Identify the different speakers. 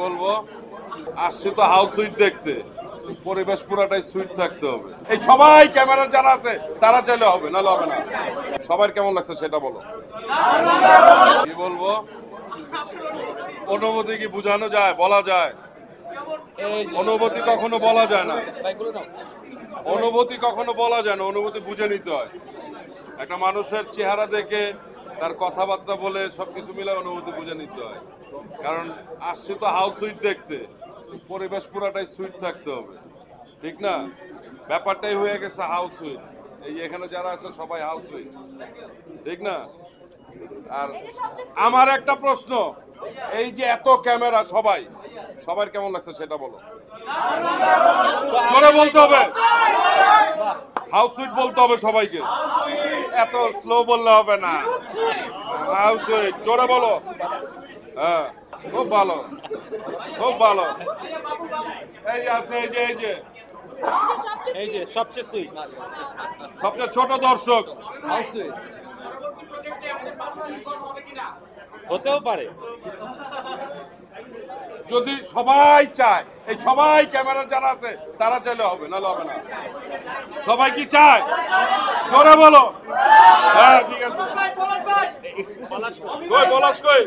Speaker 1: বলবো, আসছে তো হাউস সুইট দেখতে, পরিবেশ পুরাটাই সুইট থাকতে হবে। এই সবাই ক্যামেরা যারা আছে তারা চাইলে হবে, নাহলে হবে না। সবার কেমন লাগছে সেটা বলো। কি বলবো, অনুভূতি কি বোঝানো যায়, বলা যায়? অনুভূতি কখনো বলা যায় না, অনুভূতি কখনো বলা যায় না, অনুভূতি বুঝে নিতে হয়। একটা মানুষের চেহারা দেখে, তার কথাবার্তা বলে সবকিছু মিলে অনুভূতি বুঝে নিতে হয়। কারণ আসছে তো হাউস সুইট দেখতে, পরিবেশ পুরাটাই সুইট থাকতে হবে, ঠিক না? ব্যাপারটাই হয়ে গেছে হাউস সুইট। এই যে এখানে যারা আছে সবাই হাউস সুইট, ঠিক না? আর আমার একটা প্রশ্ন, এই যে এত ক্যামেরা, সবার কেমন লাগছে সেটা বলো। জোরে বলতে হবে, হাউস সুইট বলতে হবে সবাইকে, এত স্লো বললে হবে না। হাউস সুইট জোরে বলো। হ্যাঁ, খুব ভালো, খুব ভালো। এই যে আছে, এই যে
Speaker 2: সবচেয়ে সুইট
Speaker 1: সবচেয়ে ছোট দর্শক।
Speaker 2: হতেও পারে
Speaker 1: যদি সবাই চায়, এই সবাই ক্যামেরা যারা আছে তারা চাইলে হবে, নাহলে হবে না। সবাই কি চায় জোরে বলো। হ্যাঁ ঠিক আছে, কই পলাশ কই?